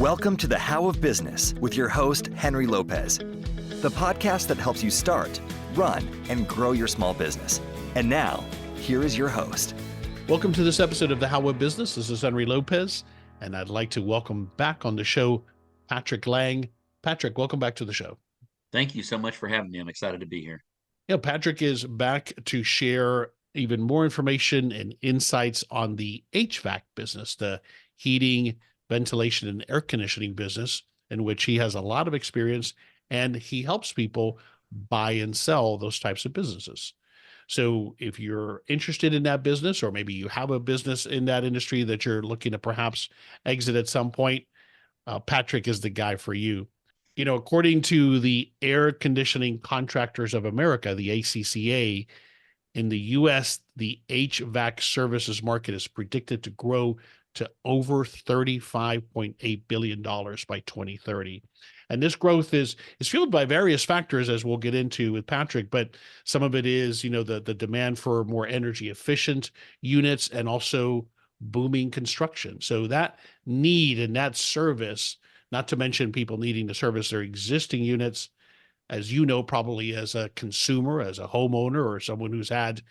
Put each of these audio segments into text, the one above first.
Welcome to the How of Business with your host, Henry Lopez, the podcast that helps you start, run, and grow your small business. And now, here is your host. Welcome to this episode of the How of Business. This is Henry Lopez, and I'd like to welcome back on the show, Patrick Lange. Patrick, welcome back to the show. Thank you so much for having me. I'm excited to be here. Yeah, Patrick is back to share even more information and insights on the HVAC business, the heating, ventilation, and air conditioning business, in which he has a lot of experience, and he helps people buy and sell those types of businesses. So if you're interested in that business, or maybe you have a business in that industry that you're looking to perhaps exit at some point, Patrick is the guy for you. You know, according to the Air Conditioning Contractors of America, the ACCA, in the U.S., the HVAC services market is predicted to grow to over $35.8 billion by 2030. And this growth is fueled by various factors, as we'll get into with Patrick, but some of it is, the demand for more energy efficient units and also booming construction. So that need and that service, not to mention people needing to service their existing units, as you know, probably as a consumer, as a homeowner, or someone who's had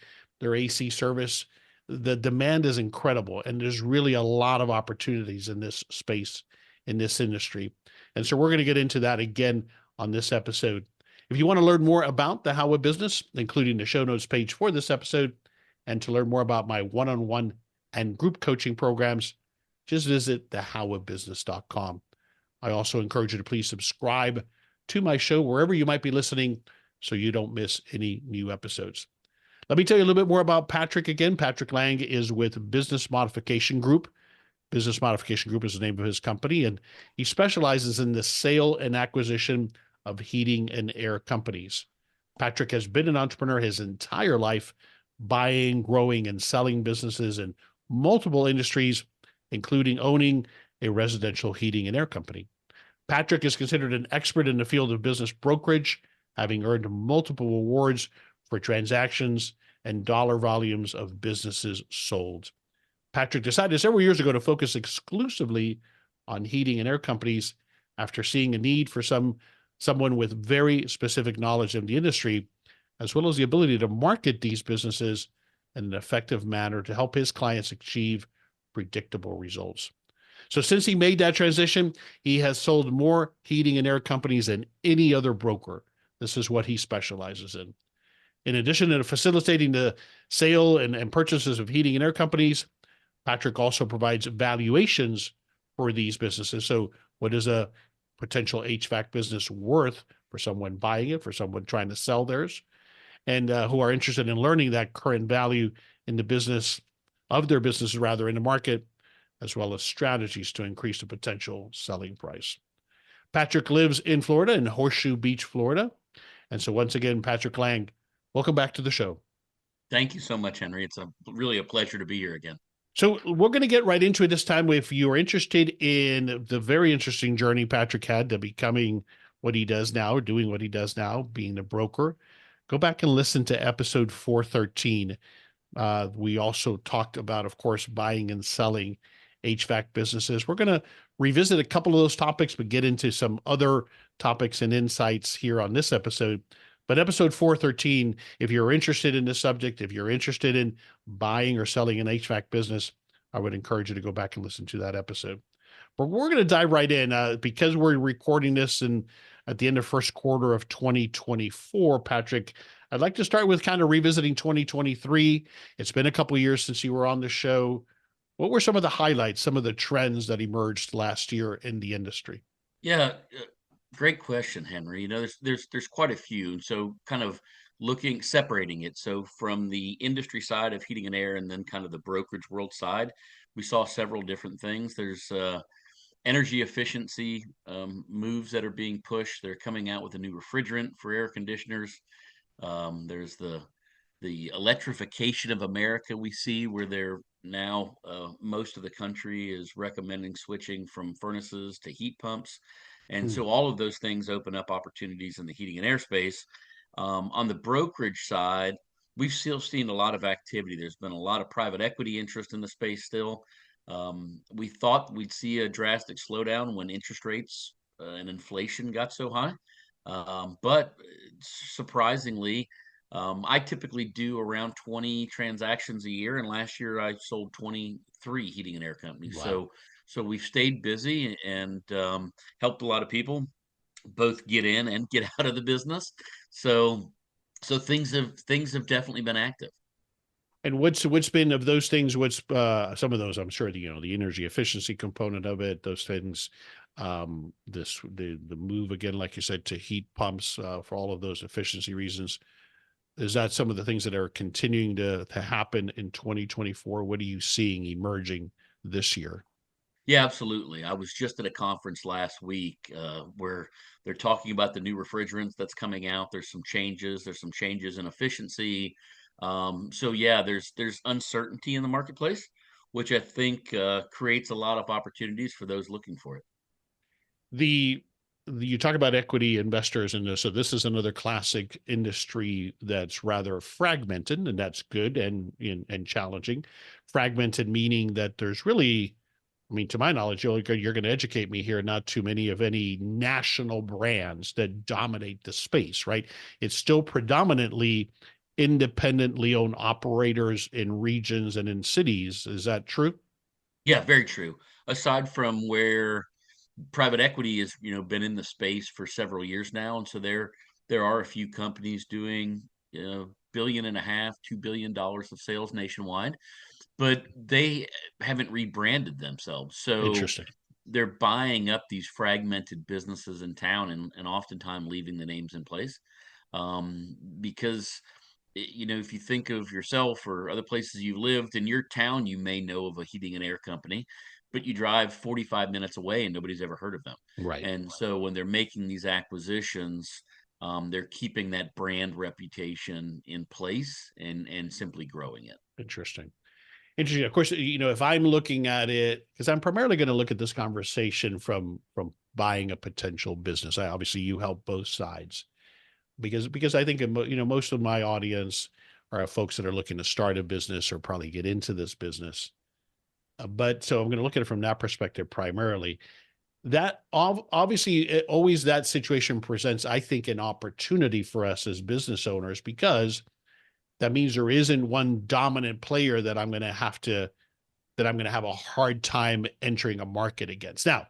their AC service, the demand is incredible. And there's really a lot of opportunities in this space, in this industry. And so we're going to get into that again on this episode. If you want to learn more about the How of Business, including the show notes page for this episode, and to learn more about my one-on-one and group coaching programs, just visit thehowofbusiness.com. I also encourage you to please subscribe to my show wherever you might be listening so you don't miss any new episodes. Let me tell you a little bit more about Patrick again. Patrick Lange is with Business Modification Group. Business Modification Group is the name of his company, and he specializes in the sale and acquisition of heating and air companies. Patrick has been an entrepreneur his entire life, buying, growing, and selling businesses in multiple industries, including owning a residential heating and air company. Patrick is considered an expert in the field of business brokerage, having earned multiple awards for transactions and dollar volumes of businesses sold. Patrick decided several years ago to focus exclusively on heating and air companies after seeing a need for someone with very specific knowledge of the industry, as well as the ability to market these businesses in an effective manner to help his clients achieve predictable results. So since he made that transition, he has sold more heating and air companies than any other broker. This is what he specializes in. In addition to facilitating the sale and purchases of heating and air companies, Patrick also provides valuations for these businesses. So what is a potential HVAC business worth for someone buying it, for someone trying to sell theirs, and who are interested in learning that current value in the business, of their businesses rather, in the market, as well as strategies to increase the potential selling price. Patrick lives in Florida, in Horseshoe Beach, Florida. And so once again, Patrick Lange, welcome back to the show. Thank you so much, Henry. It's really a pleasure to be here again. So we're going to get right into it this time. If you're interested in the very interesting journey Patrick had to becoming what he does now, or doing what he does now, being a broker, go back and listen to episode 413. We also talked about, of course, buying and selling HVAC businesses. We're going to revisit a couple of those topics, but get into some other topics and insights here on this episode. But episode 413, if you're interested in this subject, if you're interested in buying or selling an HVAC business, I would encourage you to go back and listen to that episode. But we're going to dive right in because we're recording this at the end of first quarter of 2024, Patrick. I'd like to start with kind of revisiting 2023. It's been a couple of years since you were on the show. What were some of the highlights, some of the trends that emerged last year in the industry? Yeah, great question, Henry. There's quite a few. So kind of separating it. So from the industry side of heating and air, and then kind of the brokerage world side, we saw several different things. There's energy efficiency moves that are being pushed. They're coming out with a new refrigerant for air conditioners. There's the electrification of America we see, where they're now most of the country is recommending switching from furnaces to heat pumps. And so all of those things open up opportunities in the heating and air space. On the brokerage side, we've still seen a lot of activity. There's been a lot of private equity interest in the space still. We thought we'd see a drastic slowdown when interest rates and inflation got so high. But surprisingly, I typically do around 20 transactions a year, and last year I sold 23 heating and air companies. Wow. So we've stayed busy and helped a lot of people both get in and get out of the business. So things have definitely been active. And what's been of those things, what's some of those, I'm sure the energy efficiency component of it, those things, the move again, like you said, to heat pumps for all of those efficiency reasons. Is that some of the things that are continuing to happen in 2024? What are you seeing emerging this year? Yeah, absolutely. I was just at a conference last week where they're talking about the new refrigerants that's coming out. There's some changes. There's some changes in efficiency. So yeah, there's uncertainty in the marketplace, which I think creates a lot of opportunities for those looking for it. The you talk about equity investors in this, so this is another classic industry that's rather fragmented, and that's good and challenging. Fragmented meaning that there's really, I mean, to my knowledge, you're going to educate me here, not too many of any national brands that dominate the space, right? It's still predominantly independently owned operators in regions and in cities. Is that true? Yeah, very true. Aside from where private equity has, been in the space for several years now, and so there are a few companies doing, billion and a half, $2 billion of sales nationwide, but they haven't rebranded themselves. So Interesting. they're buying up these fragmented businesses in town and oftentimes leaving the names in place. Because if you think of yourself or other places you've lived in your town, you may know of a heating and air company, but you drive 45 minutes away and nobody's ever heard of them. Right. And so when they're making these acquisitions, they're keeping that brand reputation in place and simply growing it. Interesting. Interesting. Of course, if I'm looking at it, because I'm primarily going to look at this conversation from buying a potential business. Obviously you help both sides because I think most of my audience are folks that are looking to start a business or probably get into this business. But so I'm going to look at it from that perspective primarily. That obviously always that situation presents, I think, an opportunity for us as business owners because that means there isn't one dominant player that I'm going to have a hard time entering a market against. Now,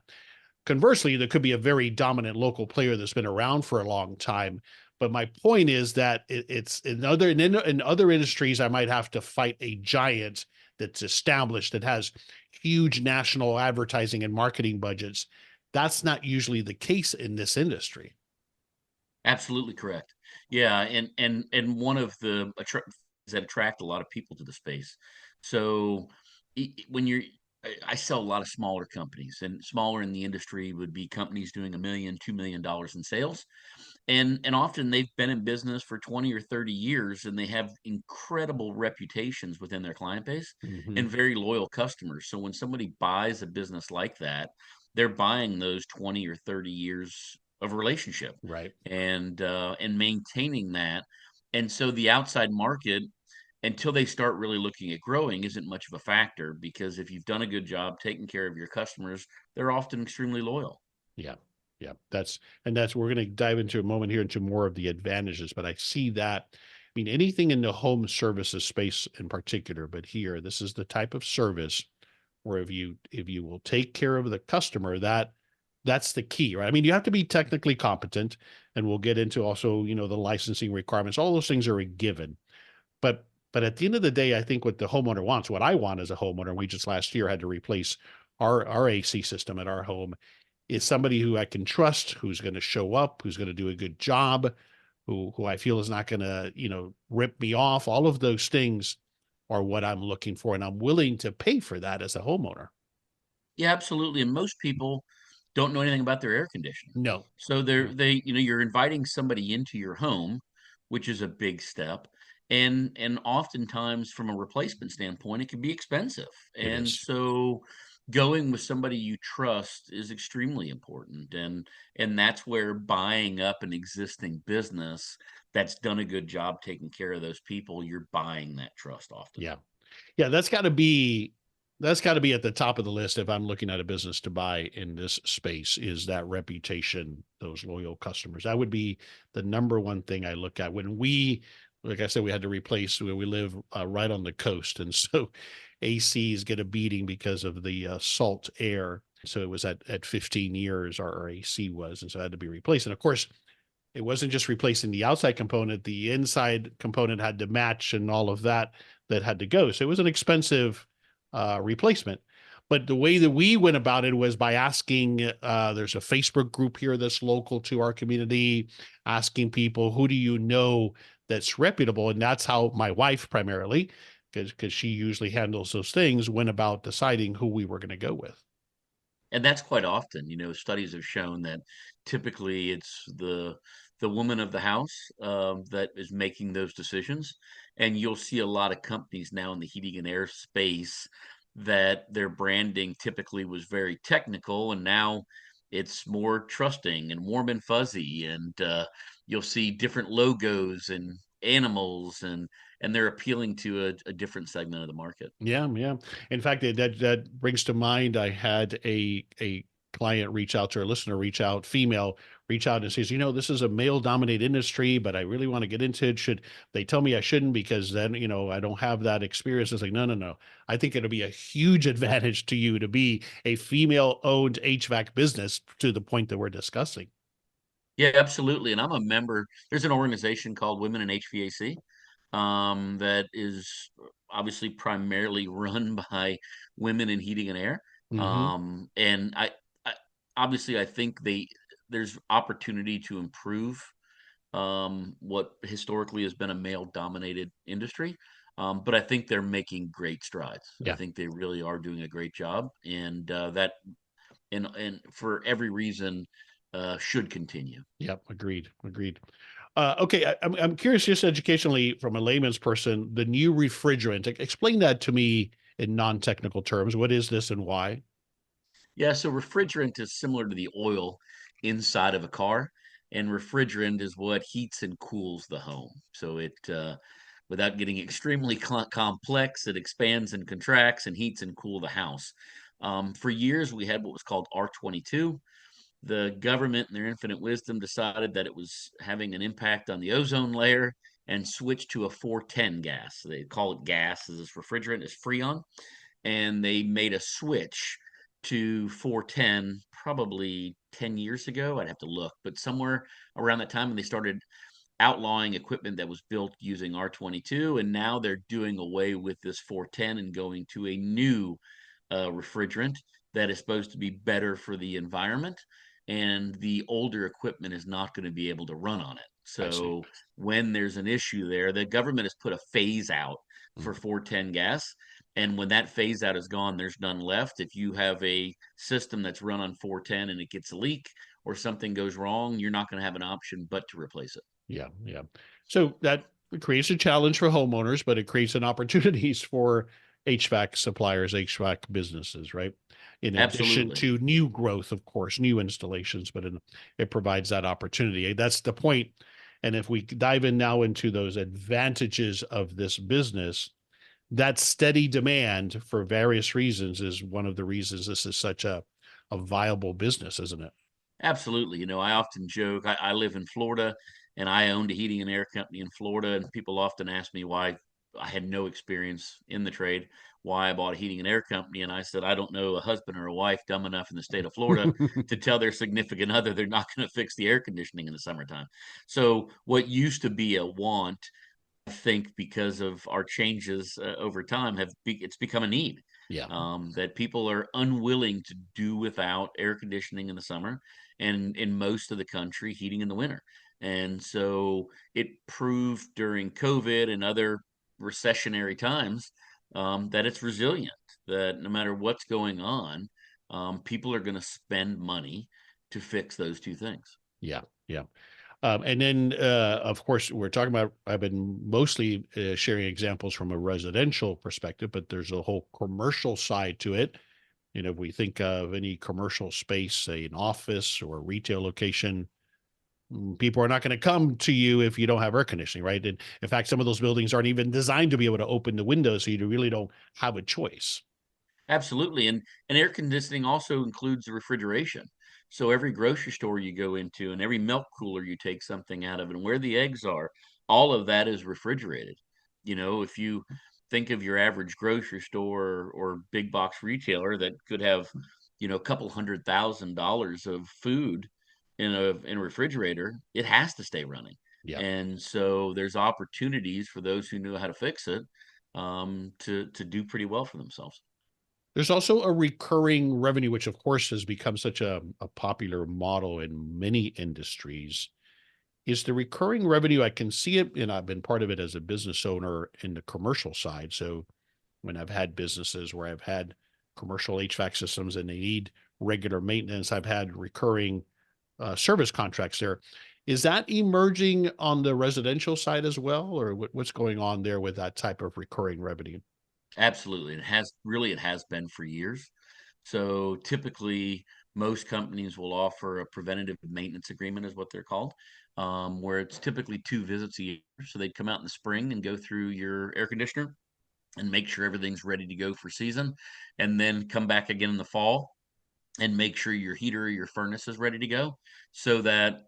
conversely, there could be a very dominant local player that's been around for a long time. But my point is that it's in other industries, I might have to fight a giant that's established that has huge national advertising and marketing budgets. That's not usually the case in this industry. Absolutely correct. Yeah, and one of the that attract a lot of people to the space. So when I sell a lot of smaller companies, and smaller in the industry would be companies doing $1 million, $2 million in sales, and often they've been in business for 20 or 30 years, and they have incredible reputations within their client base Mm-hmm. and very loyal customers. So when somebody buys a business like that, they're buying those 20 or 30 years of relationship Right. and maintaining that. And so the outside market, until they start really looking at growing, isn't much of a factor because if you've done a good job taking care of your customers, they're often extremely loyal. Yeah. Yeah. That's we're going to dive into a moment here into more of the advantages, but I see that. I mean, anything in the home services space in particular, but here, this is the type of service where if you will take care of the customer, that's the key, right? I mean, you have to be technically competent, and we'll get into also, the licensing requirements. All those things are a given. But at the end of the day, I think what the homeowner wants, what I want as a homeowner, and we just last year had to replace our AC system at our home, is somebody who I can trust, who's going to show up, who's going to do a good job, who I feel is not going to, rip me off. All of those things are what I'm looking for, and I'm willing to pay for that as a homeowner. Yeah, absolutely. And most people don't know anything about their air conditioner. No. So No. you're inviting somebody into your home, which is a big step. And oftentimes from a replacement standpoint, it can be expensive. It And is. so going with somebody you trust is extremely important. And that's where buying up an existing business that's done a good job taking care of those people, you're buying that trust often. Yeah. Yeah, that's got to be That's got to be at the top of the list if I'm looking at a business to buy in this space, is that reputation, those loyal customers. That would be the number one thing I look at when like I said, we had to replace where we live right on the coast. And so ACs get a beating because of the salt air. So it was at 15 years, our AC was, and so it had to be replaced. And of course, it wasn't just replacing the outside component, the inside component had to match and all of that had to go. So it was an expensive replacement. But the way that we went about it was by asking, there's a Facebook group here that's local to our community, asking people, who do you know that's reputable? And that's how my wife primarily, because she usually handles those things, went about deciding who we were going to go with. And that's quite often, studies have shown that typically it's the woman of the house that is making those decisions. And you'll see a lot of companies now in the heating and air space that their branding typically was very technical, and now it's more trusting and warm and fuzzy. And you'll see different logos and animals, and they're appealing to a different segment of the market. Yeah, yeah. In fact, that brings to mind, I had a client reach out to a listener, female, reach out and says, this is a male dominated industry, but I really want to get into it. Should they tell me I shouldn't because then, I don't have that experience? It's like, no, no, no. I think it'll be a huge advantage to you to be a female owned HVAC business to the point that we're discussing. Yeah, absolutely. And I'm a member. There's an organization called Women in HVAC that is obviously primarily run by women in heating and air. Hmm. And I obviously I think there's opportunity to improve what historically has been a male-dominated industry. But I think they're making great strides. I Yeah. think they really are doing a great job, and that and for every reason should continue. Yep. Agreed. Agreed. Okay. I'm curious, just educationally, from a layman's person, the new refrigerant, explain that to me in non-technical terms. What is this and why? Yeah, so refrigerant is similar to the oil inside of a car, and refrigerant is what heats and cools the home. So without getting extremely complex, it expands and contracts and heats and cool the house. For years, we had what was called R22. The government, in their infinite wisdom, decided that it was having an impact on the ozone layer and switched to a 410 gas. They call it gas as this refrigerant is Freon, and they made a switch to 410 probably 10 years ago. I'd have to look, but somewhere around that time when they started outlawing equipment that was built using R22, and now they're doing away with this 410 and going to a new refrigerant that is supposed to be better for the environment, and the older equipment is not going to be able to run on it. I see. So when there's an issue there, the government has put a phase out for Mhm. 410 gas. And when that phase out is gone, there's none left. If you have a system that's run on 410 and it gets a leak or something goes wrong, you're not going to have an option but to replace it. Yeah, yeah. So that creates a challenge for homeowners, but it creates an opportunities for HVAC suppliers, HVAC businesses, right? In addition Absolutely. to new growth, of course, new installations, but it provides that opportunity. That's the point. And if we dive in now into those advantages of this business, that steady demand for various reasons is one of the reasons this is such a viable business, isn't it? Absolutely. I often joke, I live in Florida and I owned a heating and air company in Florida. And people often ask me why I had no experience in the trade, why I bought a heating and air company. And I said, I don't know a husband or a wife dumb enough in the state of Florida to tell their significant other they're not going to fix the air conditioning in the summertime. So, what used to be a want, I think because of our changes over time, it's become a need. Yeah. That people are unwilling to do without air conditioning in the summer, and in most of the country, heating in the winter. And so it proved during COVID and other recessionary times that it's resilient. That no matter what's going on, people are going to spend money to fix those two things. Yeah. Yeah. And then, of course, we're talking about, I've been mostly sharing examples from a residential perspective, but there's a whole commercial side to it. If we think of any commercial space, say an office or a retail location, people are not going to come to you if you don't have air conditioning, right? And in fact, some of those buildings aren't even designed to be able to open the windows, so you really don't have a choice. Absolutely. And air conditioning also includes the refrigeration. So every grocery store you go into and every milk cooler you take something out of and where the eggs are, all of that is refrigerated. If you think of your average grocery store or big box retailer that could have, a couple $100,000 of food in a refrigerator, it has to stay running. Yeah. And so there's opportunities for those who know how to fix it, to do pretty well for themselves. There's also a recurring revenue, which of course has become such a popular model in many industries. Is the recurring revenue, I can see it, and I've been part of it as a business owner in the commercial side. So when I've had businesses where I've had commercial HVAC systems and they need regular maintenance, I've had recurring service contracts there. Is that emerging on the residential side as well, or what's going on there with that type of recurring revenue? Absolutely. It has been for years. So typically, most companies will offer a preventative maintenance agreement, is what they're called, where it's typically 2 visits a year. So they'd come out in the spring and go through your air conditioner and make sure everything's ready to go for season, and then come back again in the fall and make sure your heater or your furnace is ready to go, so that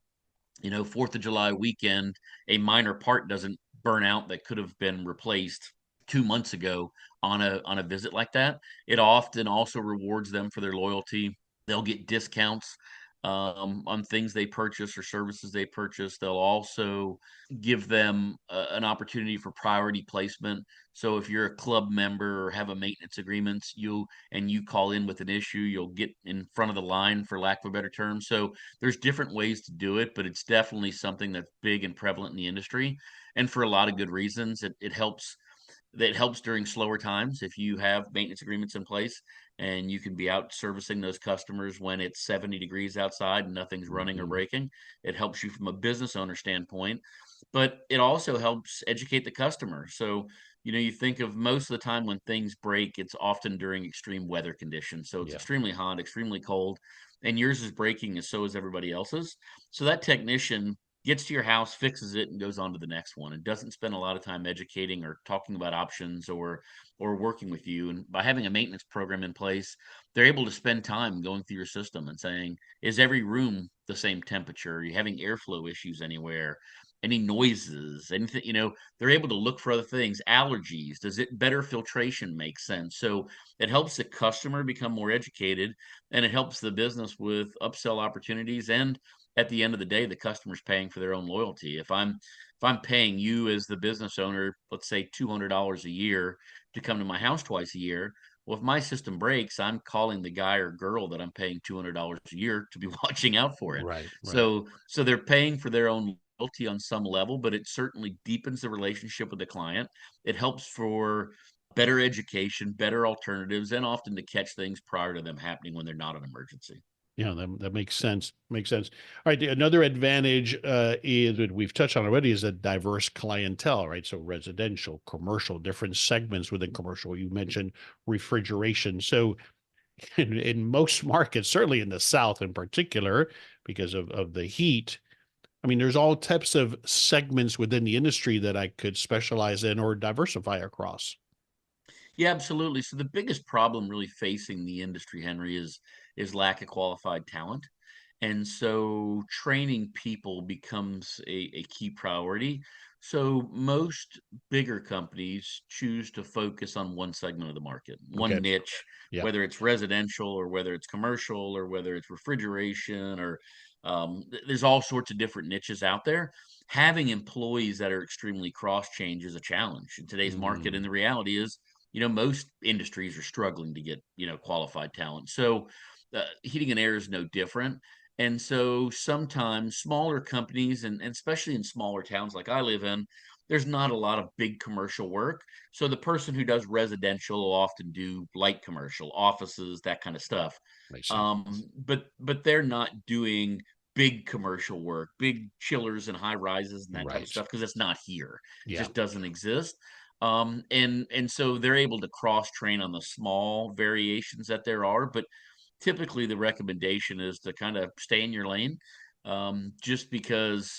4th of July weekend, a minor part doesn't burn out that could have been replaced 2 months ago on a visit like that. It often also rewards them for their loyalty. They'll get discounts on things they purchase or services they purchase. They'll also give them an opportunity for priority placement. So if you're a club member or have a maintenance agreement, you call in with an issue, you'll get in front of the line, for lack of a better term. So there's different ways to do it, but it's definitely something that's big and prevalent in the industry, and for a lot of good reasons. It helps during slower times if you have maintenance agreements in place and you can be out servicing those customers when it's 70 degrees outside and nothing's running or Mhm. breaking. It helps you from a business owner standpoint, but it also helps educate the customer. So, you think of most of the time when things break, it's often during extreme weather conditions. So it's Yeah. extremely hot, extremely cold, and yours is breaking, and so is everybody else's. So that technician gets to your house, fixes it, and goes on to the next one, and doesn't spend a lot of time educating or talking about options or working with you. And by having a maintenance program in place, they're able to spend time going through your system and saying, is every room the same temperature? Are you having airflow issues anywhere? Any noises? Anything, they're able to look for other things. Allergies. Does it better filtration make sense? So it helps the customer become more educated, and it helps the business with upsell opportunities. And at the end of the day, the customer's paying for their own loyalty. If I'm paying you as the business owner, let's say $200 a year to come to my house twice a year, well, if my system breaks, I'm calling the guy or girl that I'm paying $200 a year to be watching out for it. Right. Right. So they're paying for their own loyalty on some level, but it certainly deepens the relationship with the client. It helps for better education, better alternatives, and often to catch things prior to them happening when they're not an emergency. Yeah, that makes sense. Makes sense. All right. Another advantage is that we've touched on already is a diverse clientele, right? So residential, commercial, different segments within commercial. You mentioned refrigeration. So in most markets, certainly in the South in particular, because of the heat, I mean, there's all types of segments within the industry that I could specialize in or diversify across. Yeah, absolutely. So the biggest problem really facing the industry, Henry, is lack of qualified talent. And so training people becomes a key priority. So most bigger companies choose to focus on one segment of the market, one Okay. niche, Yeah. whether it's residential or whether it's commercial or whether it's refrigeration or there's all sorts of different niches out there. Having employees that are extremely cross change is a challenge in today's market. And Mm, the reality is, most industries are struggling to get, qualified talent. So heating and air is no different. And so sometimes smaller companies, and especially in smaller towns like I live in, there's not a lot of big commercial work. So the person who does residential will often do light commercial, offices, that kind of stuff. I see. But they're not doing big commercial work, big chillers and high rises and that type of Right. stuff, because it's not here. It Yeah. just doesn't exist. And so they're able to cross train on the small variations that there are, but typically the recommendation is to kind of stay in your lane, just because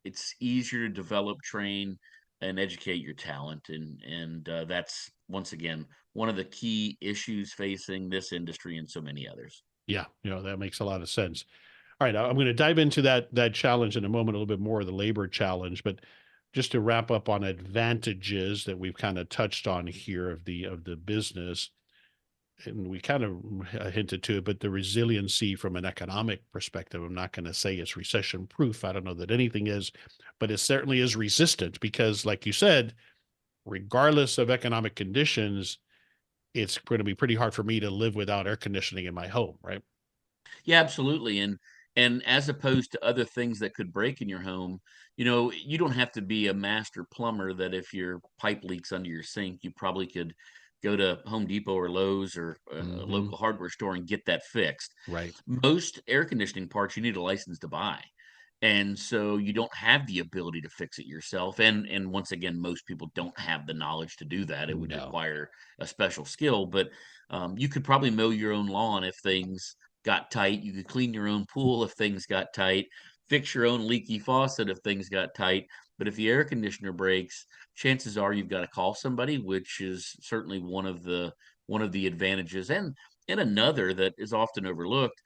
it's easier to develop, train, and educate your talent. And that's, once again, one of the key issues facing this industry and so many others. Yeah, that makes a lot of sense. All right, I'm going to dive into that challenge in a moment, a little bit more, the labor challenge, but just to wrap up on advantages that we've kind of touched on here of the business, and we kind of hinted to it, but the resiliency from an economic perspective, I'm not going to say it's recession proof. I don't know that anything is, but it certainly is resistant because, like you said, regardless of economic conditions, it's going to be pretty hard for me to live without air conditioning in my home, right? Yeah, absolutely. And as opposed to other things that could break in your home, you don't have to be a master plumber that if your pipe leaks under your sink, you probably could go to Home Depot or Lowe's or a Hmm. local hardware store and get that fixed. Right. Most air conditioning parts you need a license to buy. And so you don't have the ability to fix it yourself. And once again, most people don't have the knowledge to do that. It would No. require a special skill, but you could probably mow your own lawn if things got tight. You could clean your own pool if things got tight, fix your own leaky faucet if things got tight. But if the air conditioner breaks, chances are you've got to call somebody, which is certainly one of the advantages. And another that is often overlooked,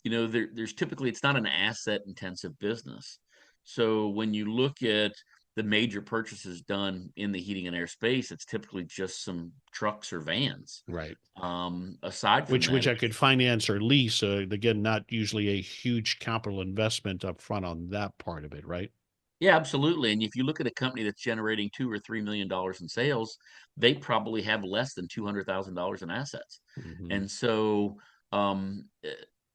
there's typically, it's not an asset intensive business. So when you look at the major purchases done in the heating and air space, it's typically just some trucks or vans. Right. Aside from Which that, I could finance or lease. Again, not usually a huge capital investment up front on that part of it, right? yeah, absolutely. And if you look at a company that's generating $2 or $3 million in sales, they probably have less than $200,000 in assets. Hmm. And so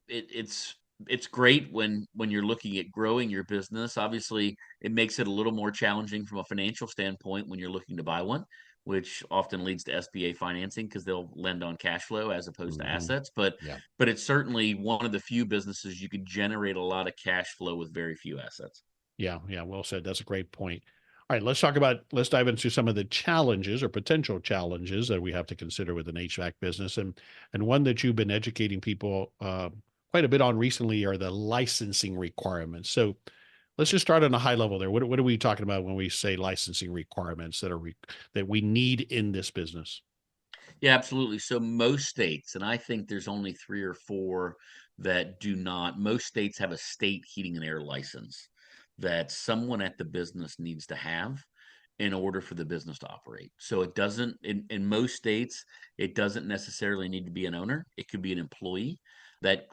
it's great when you're looking at growing your business. Obviously, it makes it a little more challenging from a financial standpoint when you're looking to buy one, which often leads to SBA financing because they'll lend on cash flow as opposed to Hmm. assets. But Yeah. but it's certainly one of the few businesses you could generate a lot of cash flow with very few assets. Yeah. Yeah. Well said. That's a great point. All right. Let's dive into some of the challenges or potential challenges that we have to consider with an HVAC business. And one that you've been educating people quite a bit on recently are the licensing requirements. So let's just start on a high level there. What are we talking about when we say licensing requirements that we need in this business? Yeah, absolutely. So most states, and I think there's only three or four that do not, most states have a state heating and air license that someone at the business needs to have in order for the business to operate. So it doesn't, in most states, it doesn't necessarily need to be an owner. It could be an employee that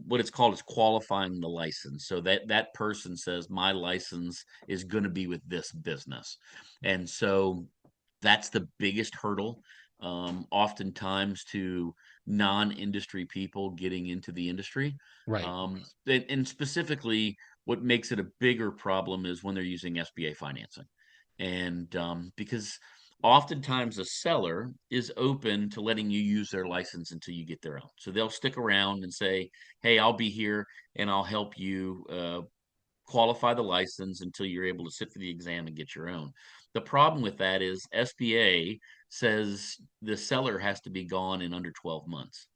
what it's called is qualifying the license. So that person says, my license is going to be with this business. And so that's the biggest hurdle, oftentimes, to non-industry people getting into the industry. Right. And specifically, what makes it a bigger problem is when they're using SBA financing. And because oftentimes a seller is open to letting you use their license until you get their own. So they'll stick around and say, hey, I'll be here and I'll help you qualify the license until you're able to sit for the exam and get your own. The problem with that is SBA says the seller has to be gone in under 12 months.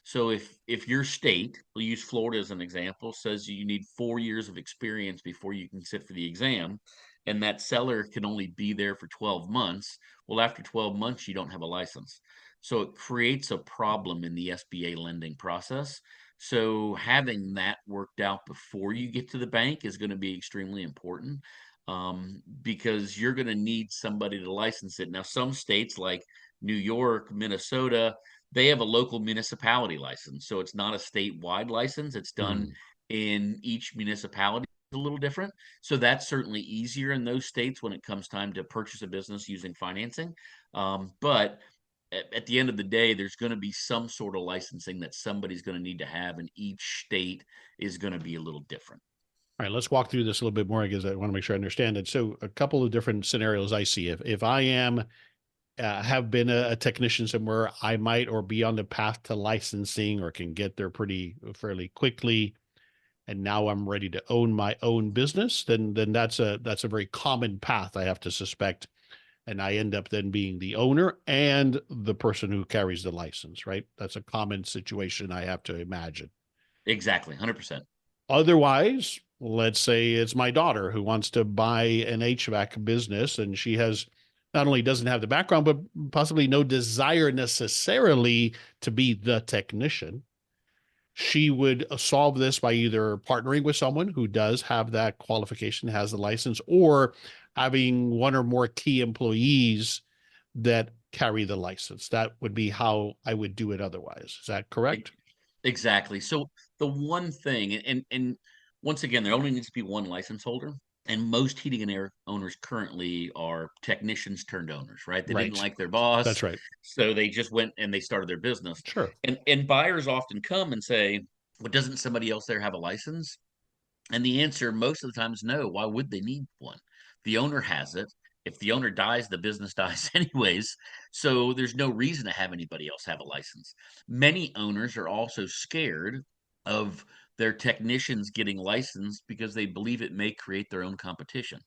So if your state, we'll use Florida as an example, says you need 4 years of experience before you can sit for the exam, and that seller can only be there for 12 months, well, after 12 months, you don't have a license. So it creates a problem in the SBA lending process. So having that worked out before you get to the bank is going to be extremely important, because you're going to need somebody to license it. Now, some states like New York, Minnesota, they have a local municipality license. So it's not a statewide license. It's done Mm. in each municipality a little different. So that's certainly easier in those states when it comes time to purchase a business using financing. But at the end of the day, there's going to be some sort of licensing that somebody's going to need to have, and each state is going to be a little different. All right, let's walk through this a little bit more because I want to make sure I understand it. So, a couple of different scenarios I see. If I am have been a technician somewhere, I might or be on the path to licensing or can get there pretty fairly quickly, and now I'm ready to own my own business. Then that's a very common path I have to suspect, and I end up then being the owner and the person who carries the license. Right? That's a common situation I have to imagine. Exactly, 100%. Otherwise, let's say it's my daughter who wants to buy an HVAC business, and she has not only doesn't have the background, but possibly no desire necessarily to be the technician. She would solve this by either partnering with someone who does have that qualification, has the license, or having one or more key employees that carry the license. That would be how I would do it otherwise. Is that correct? Exactly. So the one thing, and once again, there only needs to be one license holder, and most heating and air owners currently are technicians turned owners, right? They didn't Right. like their boss, That's right. so they just went and they started their business. Sure. And buyers often come and say, "Well, doesn't somebody else there have a license?" And the answer most of the time is no. Why would they need one? The owner has it. If the owner dies, the business dies anyways. So there's no reason to have anybody else have a license. Many owners are also scared of their technicians getting licensed because they believe it may create their own competition.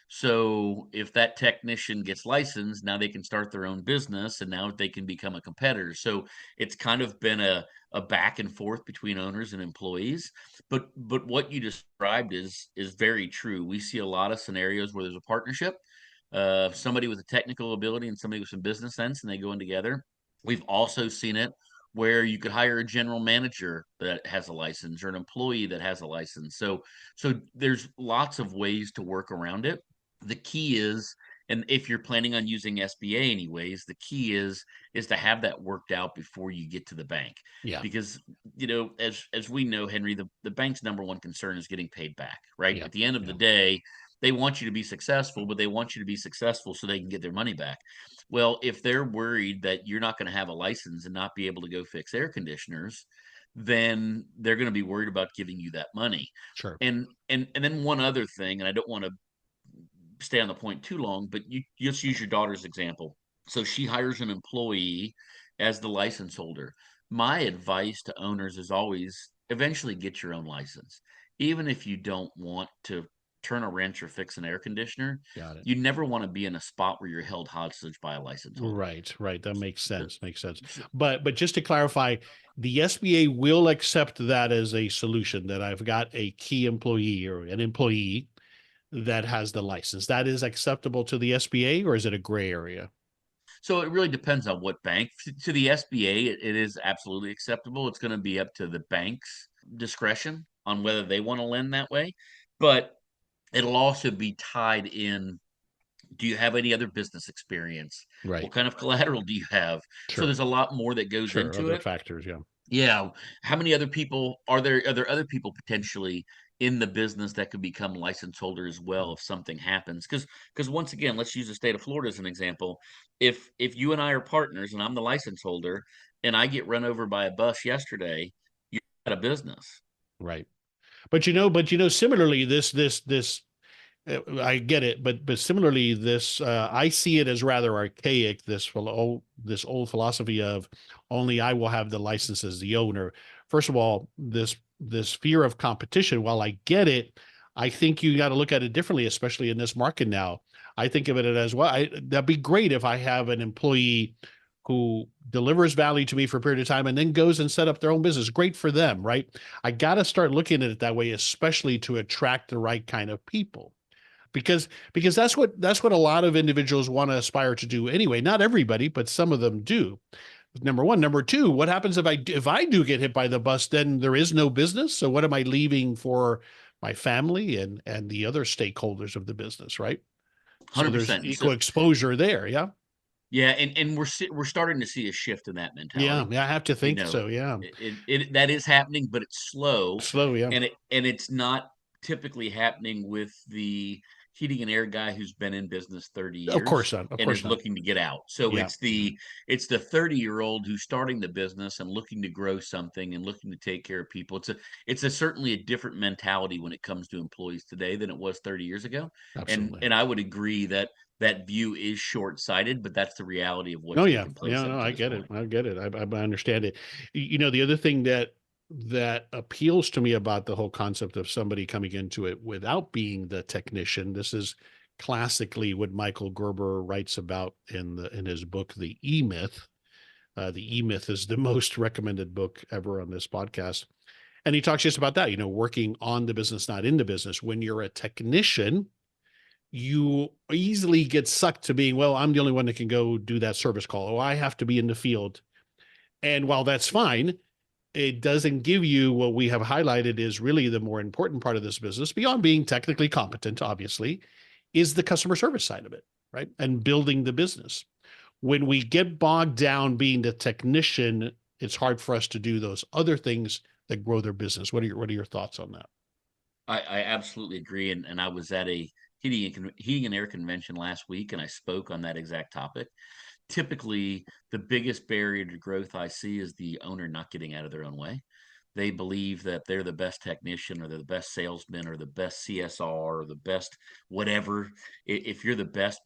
So if that technician gets licensed, now they can start their own business and now they can become a competitor. So it's kind of been a back and forth between owners and employees. But what you described is very true. We see a lot of scenarios where there's a partnership, somebody with a technical ability and somebody with some business sense, and they go in together. We've also seen it where you could hire a general manager that has a license or an employee that has a license. So there's lots of ways to work around it. The key is, and if you're planning on using SBA anyways, the key is to have that worked out before you get to the bank. Yeah. Because as we know, Henry, the bank's number one concern is getting paid back, right? Yeah. At the end of Yeah. the day, they want you to be successful, but they want you to be successful so they can get their money back. Well, if they're worried that you're not going to have a license and not be able to go fix air conditioners, then they're going to be worried about giving you that money. Sure. And then one other thing, and I don't want to stay on the point too long, but you just use your daughter's example. So she hires an employee as the license holder. My advice to owners is always eventually get your own license. Even if you don't want to turn a wrench or fix an air conditioner, Got it. you never want to be in a spot where you're held hostage by a license holder. Right. Right. That makes So- sense. Makes sense. so- But just to clarify, the SBA will accept that as a solution, that I've got a key employee or an employee that has the license. That is acceptable to the SBA, or is it a gray area? So it really depends on what bank. To the SBA, it is absolutely acceptable. It's going to be up to the bank's discretion on whether they want to lend that way. But it'll also be tied in. Do you have any other business experience? Right. What kind of collateral do you have? So Sure. there's a lot more that goes Sure. into Other it. factors. Yeah. Yeah. How many other people are there? Are there other people potentially in the business that could become license holder as well if something happens? Because once again, let's use the state of Florida as an example. If you and I are partners and I'm the license holder and I get run over by a bus yesterday, you're out of business. Right. But similarly, this I get it, but similarly, this I see it as rather archaic. This old philosophy of only I will have the license as the owner. First of all, this fear of competition. While I get it, I think you got to look at it differently, especially in this market now. I think of it as well. That'd be great if I have an employee who delivers value to me for a period of time and then goes and set up their own business. Great for them, right? I got to start looking at it that way, especially to attract the right kind of people, because that's what a lot of individuals want to aspire to do anyway. Not everybody, but some of them do. Number one. Number two, what happens if I do get hit by the bus? Then there is no business. So what am I leaving for my family and the other stakeholders of the business, right? So there's 100%. equal exposure there. Yeah. Yeah, and we're starting to see a shift in that Yeah. mentality. Yeah. I have to You think know, so. Yeah. it that is happening, but it's slow, Slow. Yeah. and it's not typically happening with the heating and air guy who's been in business 30 Of course years not. Of and course is not. looking to get out. So Yeah. it's the 30-year-old who's starting the business and looking to grow something and looking to take care of people. It's a certainly a different mentality when it comes to employees today than it was 30 years ago. And Absolutely. and I would agree that that view is short-sighted, but that's the reality of Oh what's yeah. taking place Yeah. up No, to I this get it. point. I get it. I understand it. The other thing that appeals to me about the whole concept of somebody coming into it without being the technician. This is classically what Michael Gerber writes about in his book, The E-Myth. The E-Myth is the most recommended book ever on this podcast. And he talks just about that, working on the business, not in the business. When you're a technician, you easily get sucked to being, well, I'm the only one that can go do that service call. Oh, I have to be in the field. And while that's fine, it doesn't give you what we have highlighted is really the more important part of this business, beyond being technically competent, obviously, is the customer service side of it, right? And building the business. When we get bogged down being the technician, it's hard for us to do those other things that grow their business. What are your thoughts on that? I absolutely agree. And I was at a heating and air convention last week, and I spoke on that exact topic. Typically, the biggest barrier to growth I see is the owner not getting out of their own way. They believe that they're the best technician or they're the best salesman or the best CSR or the best whatever. If you're the best,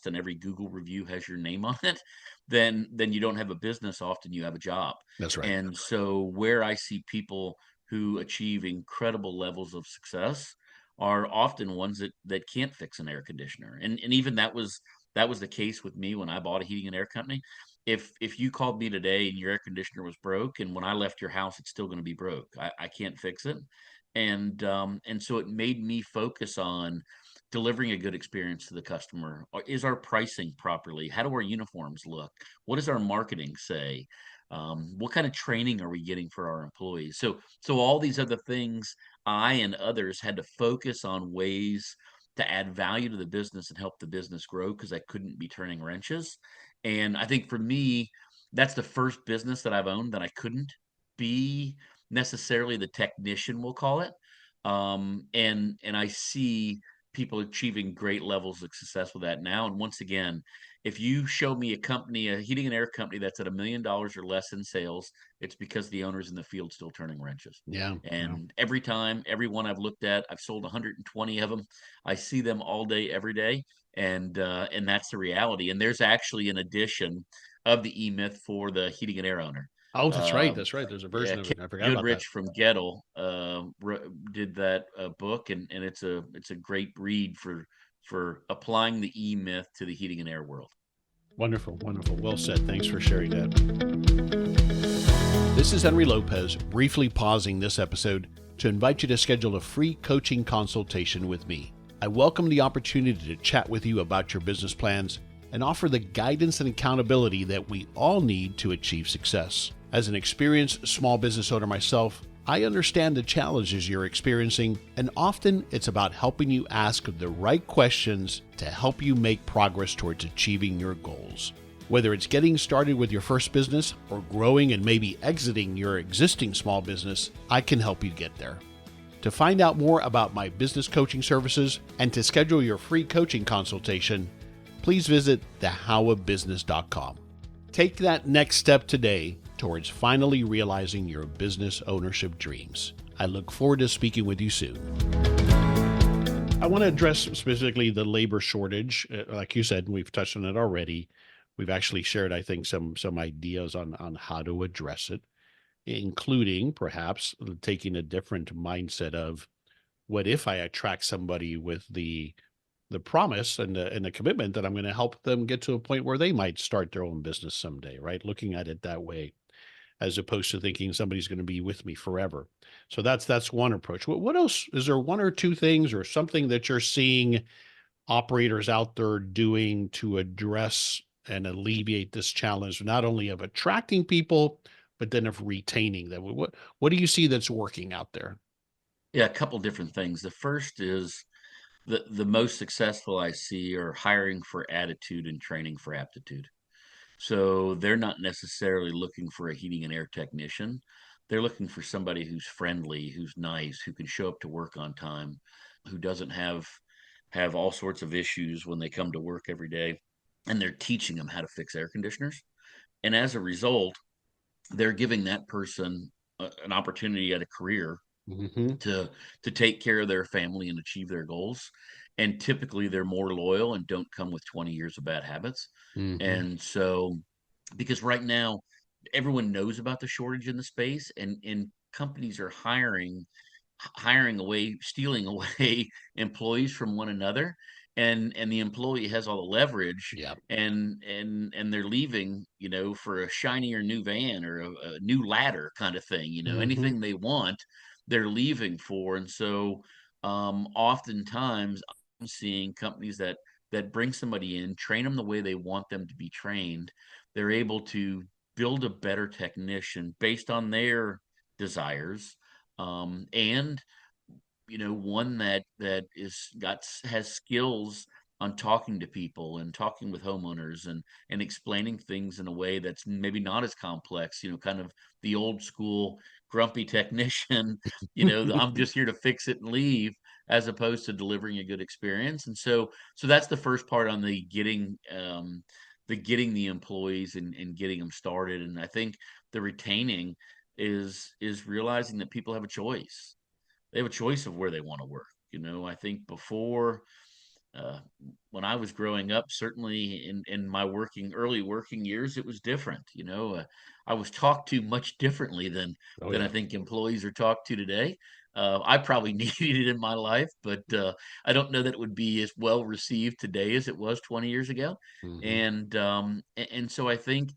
and every Google review has your name on it, then you don't have a business. Often you have a job. That's right. And so where I see people who achieve incredible levels of success are often ones that can't fix an air conditioner. And even that was the case with me when I bought a heating and air company. If you called me today and your air conditioner was broke, and when I left your house, it's still going to be broke. I can't fix it, and so it made me focus on delivering a good experience to the customer. Is our pricing properly? How do our uniforms look? What does our marketing say? What kind of training are we getting for our employees? So all these other things, I and others had to focus on ways to add value to the business and help the business grow because I couldn't be turning wrenches. And I think for me, that's the first business that I've owned that I couldn't be necessarily the technician, we'll call it. And I see people achieving great levels of success with that now. And once again, if you show me a company, a heating and air company that's at $1 million or less in sales, it's because the owner's in the field still turning wrenches. Yeah. And every time, every one I've looked at, I've sold 120 of them. I see them all day, every day, and that's the reality. And there's actually an edition of the E-Myth for the heating and air owner. Oh, that's right. Uh, That's right. There's a yeah, version of Ken it. I forgot about that. Goodrich from Gettle did that book, and it's a great read for applying the E-Myth to the heating and air world. Wonderful. Wonderful. Well said. Thanks for sharing that. This is Henry Lopez, briefly pausing this episode to invite you to schedule a free coaching consultation with me. I welcome the opportunity to chat with you about your business plans and offer the guidance and accountability that we all need to achieve success. As an experienced small business owner myself, I understand the challenges you're experiencing, and often it's about helping you ask the right questions to help you make progress towards achieving your goals. Whether it's getting started with your first business or growing and maybe exiting your existing small business, I can help you get there. To find out more about my business coaching services and to schedule your free coaching consultation, please visit thehowofbusiness.com. Take that next step today towards finally realizing your business ownership dreams. I look forward to speaking with you soon. I want to address specifically the labor shortage. Like you said, we've touched on it already. We've actually shared, I think, some ideas on how to address it, including perhaps taking a different mindset of what if I attract somebody with the promise and the commitment that I'm going to help them get to a point where they might start their own business someday, right? Looking at it that way, as opposed to thinking somebody's going to be with me forever. So that's one approach. What else? Is there one or two things or something that you're seeing operators out there doing to address and alleviate this challenge, not only of attracting people, but then of retaining them? What do you see that's working out there? Yeah, a couple different things. The first is the most successful I see are hiring for attitude and training for aptitude. So they're not necessarily looking for a heating and air technician. They're looking for somebody who's friendly, who's nice, who can show up to work on time, who doesn't have all sorts of issues when they come to work every day. And they're teaching them how to fix air conditioners. And as a result, they're giving that person an opportunity at a career Mm-hmm. to take care of their family and achieve their goals. And typically they're more loyal and don't come with 20 years of bad habits. Mm-hmm. And so because right now everyone knows about the shortage in the space, and companies are hiring away, stealing away employees from one another. and the employee has all the leverage, Yeah. and they're leaving, for a shinier new van or a new ladder kind of thing, Hmm. anything they want, they're leaving for. And so oftentimes I'm seeing companies that bring somebody in, train them the way they want them to be trained. They're able to build a better technician based on their desires, and one that has skills on talking to people and talking with homeowners and explaining things in a way that's maybe not as complex, kind of the old school grumpy technician, I'm just here to fix it and leave, as opposed to delivering a good experience. And so that's the first part on the getting the employees and getting them started. And I think the retaining is realizing that people have a choice. They have a choice of where they want to work. I think before, uh, when I was growing up, certainly in my early working years, it was different. I was talked to much differently Oh than I yeah. think employees are talked to today. I probably needed it in my life, but I don't know that it would be as well received today as it was 20 years ago. Hmm. And so I think,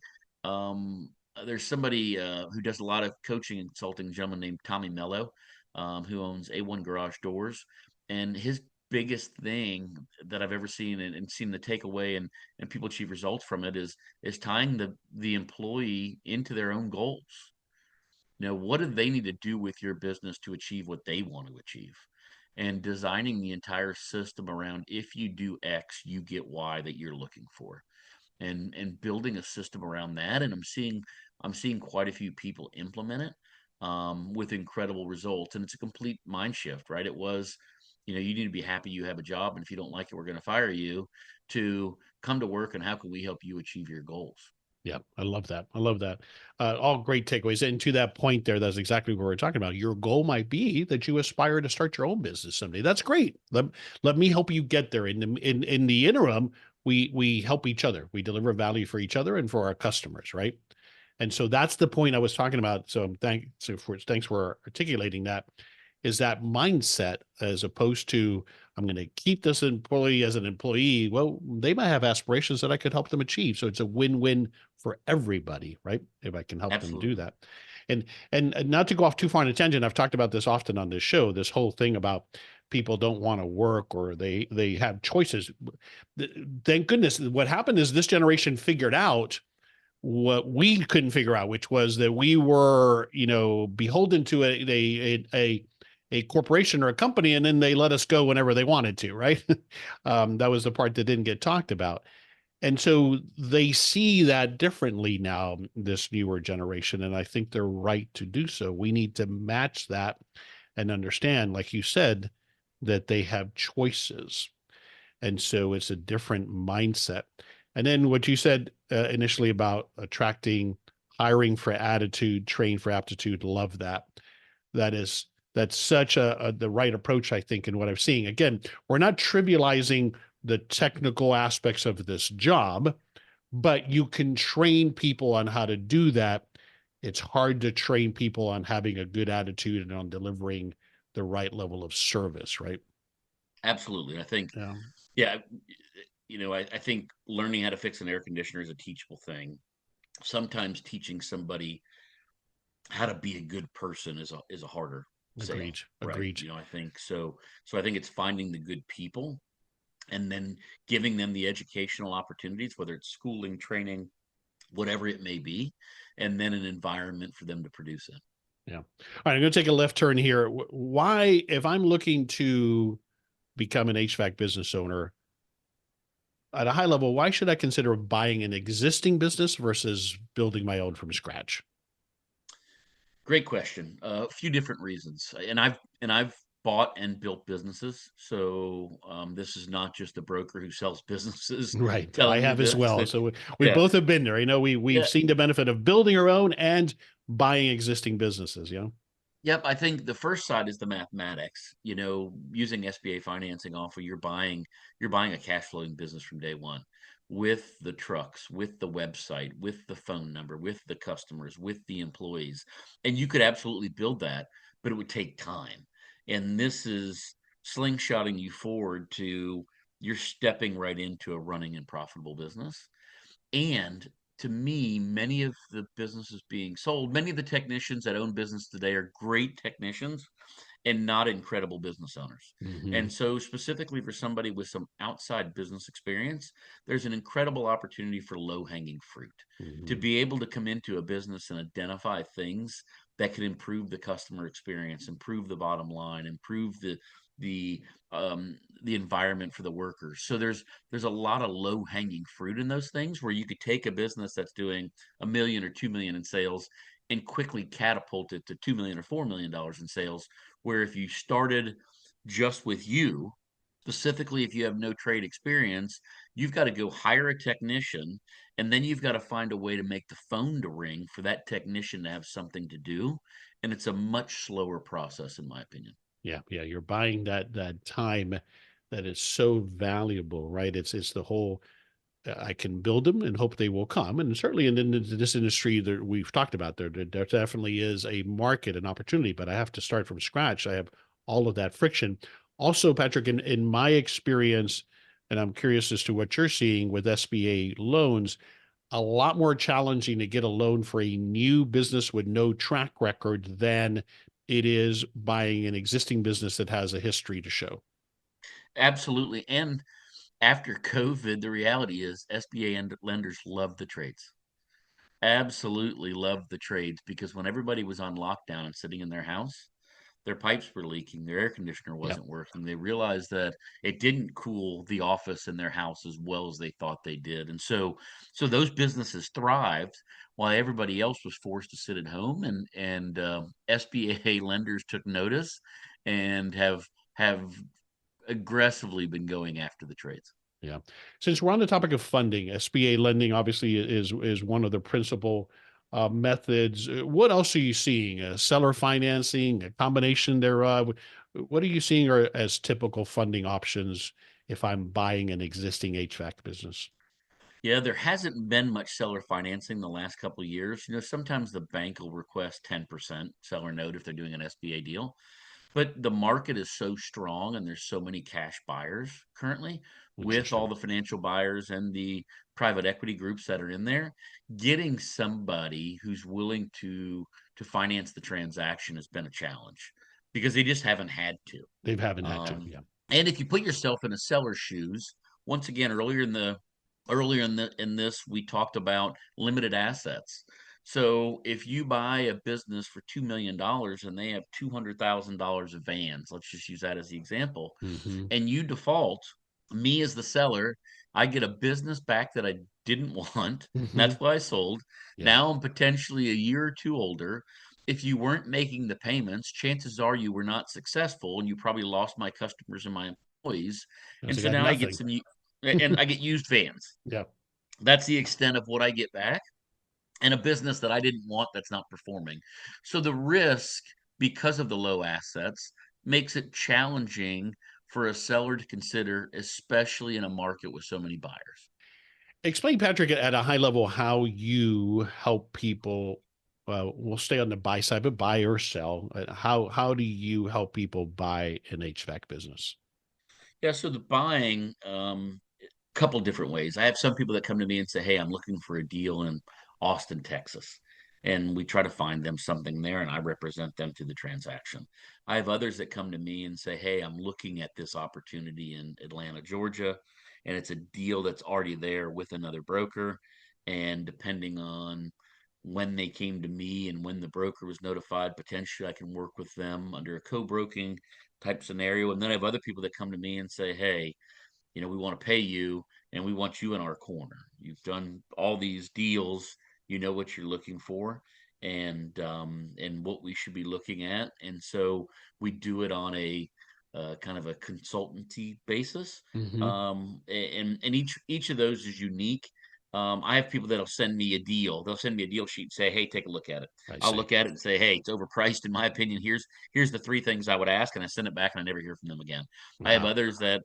there's somebody who does a lot of coaching and consulting, a gentleman named Tommy Mello, who owns A1 Garage Doors, and his biggest thing that I've ever seen, and seen the takeaway and people achieve results from it, is tying the employee into their own goals. What do they need to do with your business to achieve what they want to achieve? And designing the entire system around, if you do X, you get Y that you're looking for, and building a system around that. And I'm seeing quite a few people implement it, with incredible results. And it's a complete mind shift, right? It was, you need to be happy you have a job, and if you don't like it, we're going to fire you, to come to work and how can we help you achieve your goals. Yeah, I love that. I love that. All great takeaways. And to that point there, that's exactly what we're talking about. Your goal might be that you aspire to start your own business someday. That's great. Let me help you get there. In the interim, we help each other. We deliver value for each other and for our customers, right? And so that's the point I was talking about. So thanks for articulating that. Is that mindset, as opposed to, I'm going to keep this employee as an employee. Well, they might have aspirations that I could help them achieve. So it's a win-win for everybody, right? If I can help them do Absolutely. that. And not to go off too far on a tangent, I've talked about this often on this show, this whole thing about people don't want to work, or they have choices. Thank goodness. What happened is this generation figured out what we couldn't figure out, which was that we were, beholden to a corporation or a company, and then they let us go whenever they wanted to, right? That was the part that didn't get talked about. And so they see that differently now, this newer generation, and I think they're right to do so. We need to match that and understand, like you said, that they have choices. And so it's a different mindset. And then what you said initially about attracting, hiring for attitude, train for aptitude, love that. That is that's such the right approach, I think, in what I'm seeing. Again, we're not trivializing the technical aspects of this job, but you can train people on how to do that. It's hard to train people on having a good attitude and on delivering the right level of service, right? Absolutely. I think, Yeah, yeah, I think learning how to fix an air conditioner is a teachable thing. Sometimes teaching somebody how to be a good person is a harder sale, agreed, right? agreed. I think so. So I think it's finding the good people, and then giving them the educational opportunities, whether it's schooling, training, whatever it may be, and then an environment for them to produce in. Yeah. All right, I'm going to take a left turn here. Why, if I'm looking to become an HVAC business owner at a high level, why should I consider buying an existing business versus building my own from scratch? Great question. A few different reasons, and I've bought and built businesses. So this is not just a broker who sells businesses Right. I telling you have as this. well. So we Yeah, both have been there. We've yeah, seen the benefit of building our own and buying existing businesses, yep. I think the first side is the mathematics. Using SBA financing offer, you're buying a cash flowing business from day one, with the trucks, with the website, with the phone number, with the customers, with the employees, and you could absolutely build that, but it would take time. And this is slingshotting you forward to you're stepping right into a running and profitable business. And to me, many of the businesses being sold, many of the technicians that own business today are great technicians and not incredible business owners. Hmm. And so, specifically for somebody with some outside business experience, there's an incredible opportunity for low hanging fruit to Hmm. be able to come into a business and identify things that can improve the customer experience, improve the bottom line, improve the the environment for the workers. So there's a lot of low hanging fruit in those things where you could take a business that's doing 1 million or 2 million in sales and quickly catapult it to 2 million or $4 million in sales, where if you started just with you, specifically if you have no trade experience, you've got to go hire a technician, and then you've got to find a way to make the phone to ring for that technician to have something to do. And it's a much slower process, in my opinion. Yeah, yeah, you're buying that time that is so valuable, right? It's the whole I can build them and hope they will come. And certainly in this industry that we've talked about, there definitely is a market, an opportunity, but I have to start from scratch. I have all of that friction. Also, Patrick, in my experience, and I'm curious as to what you're seeing with SBA loans, a lot more challenging to get a loan for a new business with no track record than it is buying an existing business that has a history to show. Absolutely. And after COVID, the reality is SBA lenders love the trades. Absolutely love the trades, because when everybody was on lockdown and sitting in their house, their pipes were leaking, their air conditioner Yep. wasn't working. They realized that it didn't cool the office in their house as well as they thought they did. And so those businesses thrived while everybody else was forced to sit at home, and SBA lenders took notice and have aggressively been going after the trades. Yeah. Since we're on the topic of funding, SBA lending obviously is one of the principal methods. What else are you seeing? Seller financing, a combination thereof. What are you seeing as typical funding options if I'm buying an existing HVAC business? Yeah, there hasn't been much seller financing the last couple of years. Sometimes the bank will request 10% seller note if they're doing an SBA deal. But the market is so strong and there's so many cash buyers currently, with all Interesting. the financial buyers and the private equity groups that are in there. Getting somebody who's willing to finance the transaction has been a challenge because they just haven't had to. They haven't had to. Um, Yeah. and if you put yourself in a seller's shoes, once again, earlier in this, we talked about limited assets. So if you buy a business for $2 million and they have $200,000 of vans, let's just use that as the example, Hmm. and you default, me as the seller, I get a business back that I didn't want. And Hmm. that's why I sold. Yeah. Now I'm potentially a year or two older. If you weren't making the payments, chances are you were not successful and you probably lost my customers and my employees. Because And I so got now I get nothing. some, and I get used vans. Yeah. That's the extent of what I get back, and a business that I didn't want that's not performing. So the risk, because of the low assets, makes it challenging for a seller to consider, especially in a market with so many buyers. Explain, Patrick, at a high level, how you help people. We'll stay on the buy side, but buy or sell. How do you help people buy an HVAC business? Yeah, so the buying, couple different ways. I have some people that come to me and say, "Hey, I'm looking for a deal in Austin, Texas." And we try to find them something there, and I represent them to the transaction. I have others that come to me and say, "Hey, I'm looking at this opportunity in Atlanta, Georgia, and it's a deal that's already there with another broker. And depending on when they came to me and when the broker was notified, potentially I can work with them under a co-broking type scenario." And then I have other people that come to me and say, "Hey, we want to pay you and we want you in our corner. You've done all these deals, you know what you're looking for and what we should be looking at." And so we do it on a kind of a consultancy basis. Hmm. And each of those is unique. I have people that'll send me a deal. They'll send me a deal sheet and say, "Hey, take a look at it." I I'll see. look at it and say, "Hey, it's overpriced in my opinion. Here's the three things I would ask," and I send it back and I never hear from them again. I have Wow. others that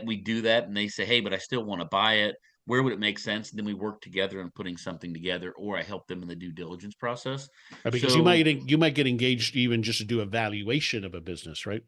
we do that and they say, "Hey, but I still want to buy it. Where would it make sense?" And then we work together in putting something together, or I help them in the due diligence process. Because So you might get engaged even just to do a valuation of a business, right?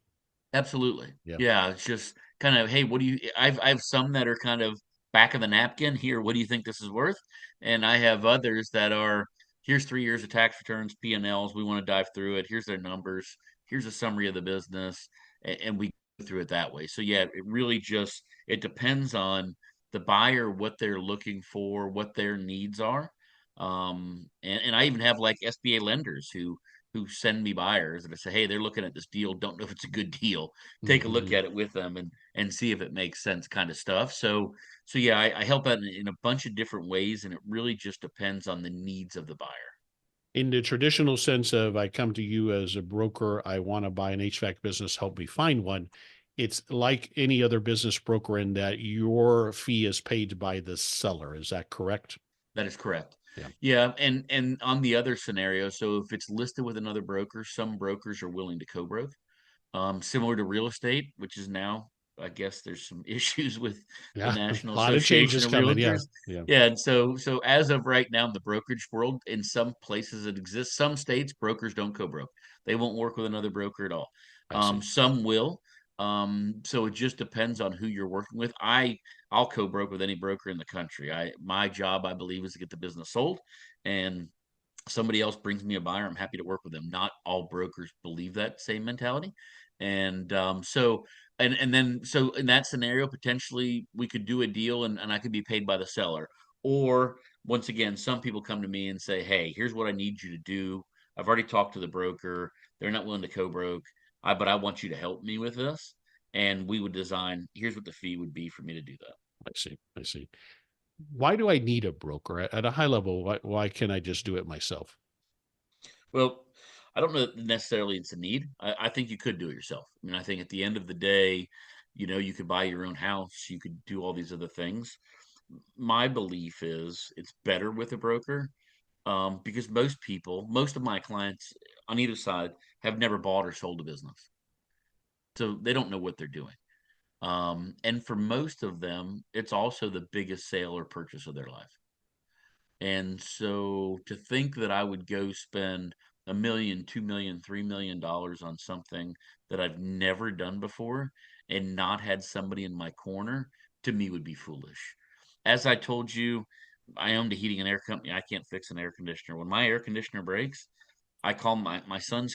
absolutely. Yeah. Yeah, it's just kind of, hey, what do you? I have some that are kind of back of the napkin. Here, what do you think this is worth? And I have others that are, here's 3 years of tax returns, P&Ls. We want to dive through it. Here's their numbers. Here's a summary of the business, and we go through it that way. So yeah, it really just it depends on the buyer, what they're looking for, what their needs are. And I even have like SBA lenders who send me buyers and I say, hey, they're looking at this deal, don't know if it's a good deal. Take a look Mhm. at it with them and see if it makes sense, kind of stuff. So yeah, I help out in a bunch of different ways, and it really just depends on the needs of the buyer. In the traditional sense of I come to you as a broker, I want to buy an HVAC business, help me find one. It's like any other business broker in that your fee is paid by the seller. Is that correct? That is correct. Yeah. Yeah, and on the other scenario, so if it's listed with another broker, some brokers are willing to co-broke. Similar to real estate, which is now, I guess there's some issues with the Yeah. A National lot of Association changes of coming. Yeah. Realtors. Yeah. Yeah, and so as of right now in the brokerage world, in some places it exists. Some states brokers don't co-broke. They won't work with another broker at all. I see. Some will. So it just depends on who you're working with. I'll co-broke with any broker in the country. My job, I believe, is to get the business sold, and somebody else brings me a buyer, I'm happy to work with them. Not all brokers believe that same mentality. And and then so in that scenario, potentially we could do a deal and I could be paid by the seller. Or once again, some people come to me and say, hey, here's what I need you to do. I've already talked to the broker. They're not willing to co-broke. But I want you to help me with this. And we would design, here's what the fee would be for me to do that. I see. I see. Why do I need a broker at a high level? Why can't I just do it myself? Well, I don't know that necessarily it's a need. I think you could do it yourself. I mean, I think at the end of the day, you could buy your own house, you could do all these other things. My belief is it's better with a broker, because most of my clients on either side have never bought or sold a business. So they don't know what they're doing. And for most of them, it's also the biggest sale or purchase of their life. And so to think that I would go spend 1 million, 2 million, $3 million on something that I've never done before and not had somebody in my corner, to me would be foolish. As I told you, I owned a heating and air company. I can't fix an air conditioner. When my air conditioner breaks, I call my son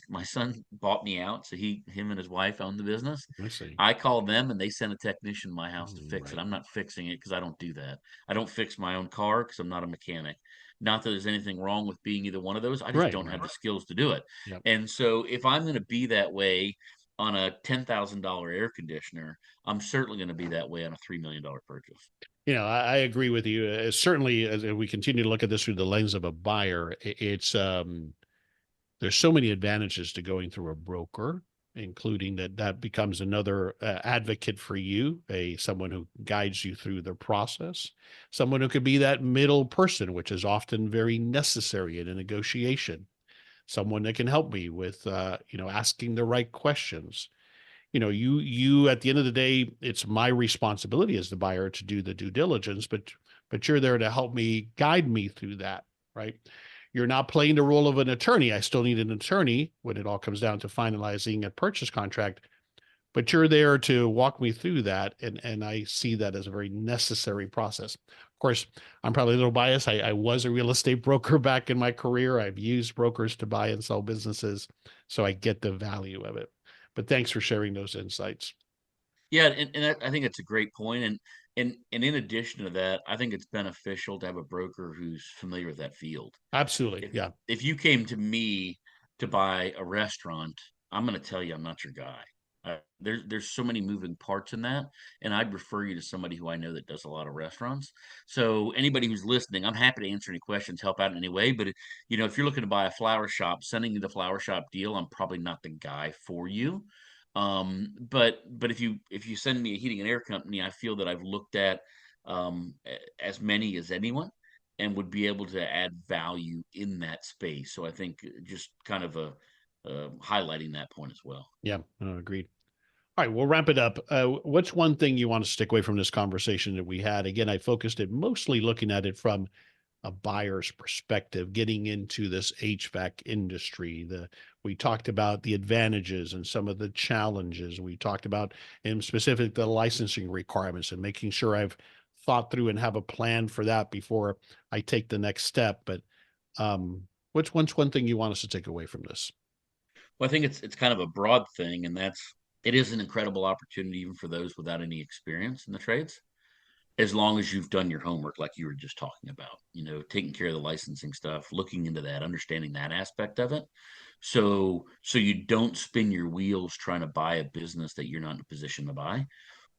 bought me out, so him and his wife own the business. I see. I call them and they send a technician to my house to fix it. Right. I'm not fixing it because I don't do that. I don't fix my own car because I'm not a mechanic. Not that there's anything wrong with being either one of those. I just Right. don't have Right. the skills to do it. Yep. And so if I'm going to be that way on a $10,000 air conditioner, I'm certainly going to be that way on a $3 million purchase. I agree with you. Certainly, as we continue to look at this through the lens of a buyer, it's there's so many advantages to going through a broker, including that becomes another advocate for you, someone who guides you through the process, someone who could be that middle person, which is often very necessary in a negotiation, someone that can help me with asking the right questions. You at the end of the day, it's my responsibility as the buyer to do the due diligence, but you're there to help me, guide me through that, right? You're not playing the role of an attorney. I still need an attorney when it all comes down to finalizing a purchase contract, but you're there to walk me through that. And I see that as a very necessary process. Of course, I'm probably a little biased. I was a real estate broker back in my career. I've used brokers to buy and sell businesses, so I get the value of it. But thanks for sharing those insights. Yeah, and I think it's a great point. And in addition to that, I think it's beneficial to have a broker who's familiar with that field. Absolutely. if Yeah. if you came to me to buy a restaurant, I'm going to tell you I'm not your guy. There's so many moving parts in that, and I'd refer you to somebody who I know that does a lot of restaurants. So anybody who's listening, I'm happy to answer any questions, help out in any way. But if you're looking to buy a flower shop, sending you the flower shop deal, I'm probably not the guy for you. But if you send me a heating and air company, I feel that I've looked at as many as anyone and would be able to add value in that space. So I think just kind of highlighting that point as well. Yeah. Agreed. All right, we'll wrap it up. What's one thing you want to stick away from this conversation that we had? Again, I focused it mostly looking at it from a buyer's perspective, getting into this HVAC industry. We talked about the advantages and some of the challenges. We talked about, in specific, the licensing requirements and making sure I've thought through and have a plan for that before I take the next step. But what's one thing you want us to take away from this? Well, I think it's kind of a broad thing, and it is an incredible opportunity even for those without any experience in the trades, as long as you've done your homework, like you were just talking about, taking care of the licensing stuff, looking into that, understanding that aspect of it. So you don't spin your wheels trying to buy a business that you're not in a position to buy.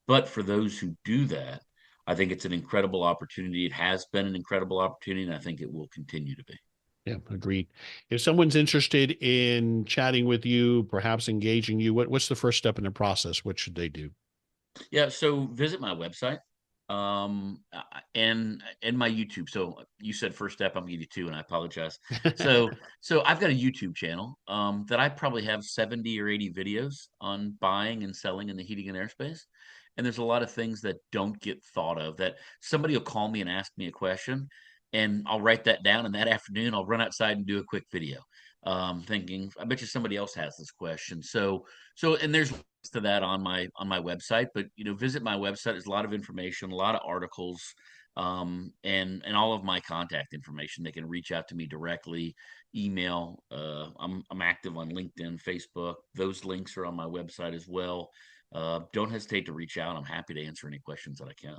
But for those who do that, I think it's an incredible opportunity. It has been an incredible opportunity, and I think it will continue to be. Yeah, agreed. If someone's interested in chatting with you, perhaps engaging you, what's the first step in the process? What should they do? Yeah, so visit my website, and my YouTube. So you said first step, I'm gonna give you two, and I apologize. So I've got a YouTube channel that I probably have 70 or 80 videos on buying and selling in the heating and airspace. And there's a lot of things that don't get thought of, that somebody will call me and ask me a question, and I'll write that down, and that afternoon I'll run outside and do a quick video, thinking, I bet you somebody else has this question. And there's links to that on my website, but visit my website. There's a lot of information, a lot of articles, and all of my contact information. They can reach out to me directly, email. I'm active on LinkedIn, Facebook. Those links are on my website as well. Don't hesitate to reach out. I'm happy to answer any questions that I can.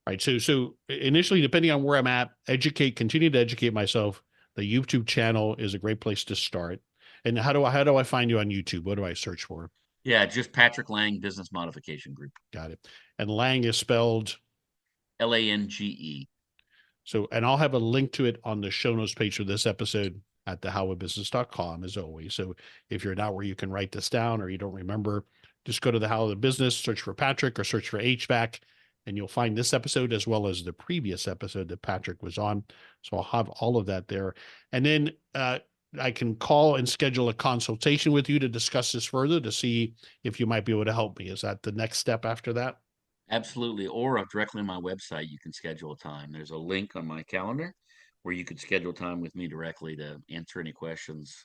All right. So initially, depending on where I'm at, continue to educate myself. The YouTube channel is a great place to start. And how do I find you on YouTube? What do I search for? Yeah, just Patrick Lange, Business Modification Group. Got it. And Lange is spelled Lange. So, and I'll have a link to it on the show notes page for this episode at thehowofbusiness.com, as always. So if you're not where you can write this down or you don't remember, just go to the How of Business, search for Patrick or search for HVAC, and you'll find this episode as well as the previous episode that Patrick was on. So I'll have all of that there. And then I can call and schedule a consultation with you to discuss this further to see if you might be able to help me. Is that the next step after that? Absolutely. Or directly on my website, you can schedule a time. There's a link on my calendar where you could schedule time with me directly to answer any questions.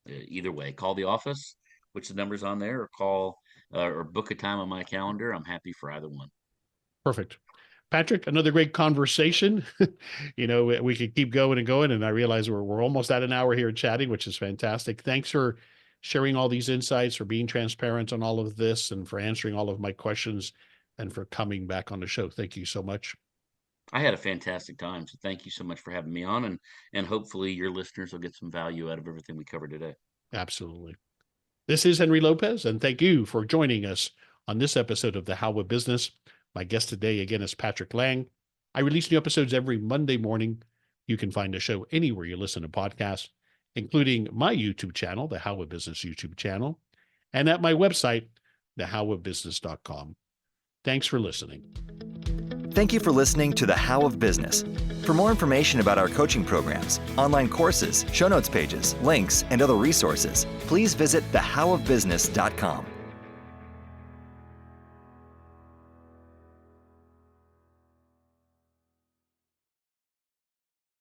Either way, call the office, which the number's on there, or call or book a time on my calendar. I'm happy for either one. Perfect. Patrick, another great conversation. We could keep going and going, and I realize we're almost at an hour here chatting, which is fantastic. Thanks for sharing all these insights, for being transparent on all of this, and for answering all of my questions, and for coming back on the show. Thank you so much. I had a fantastic time. So thank you so much for having me on, and hopefully your listeners will get some value out of everything we covered today. Absolutely. This is Henry Lopez, and thank you for joining us on this episode of The How of Business. My guest today, again, is Patrick Lange. I release new episodes every Monday morning. You can find the show anywhere you listen to podcasts, including my YouTube channel, the How of Business YouTube channel, and at my website, thehowofbusiness.com. Thanks for listening. Thank you for listening to The How of Business. For more information about our coaching programs, online courses, show notes pages, links, and other resources, please visit thehowofbusiness.com.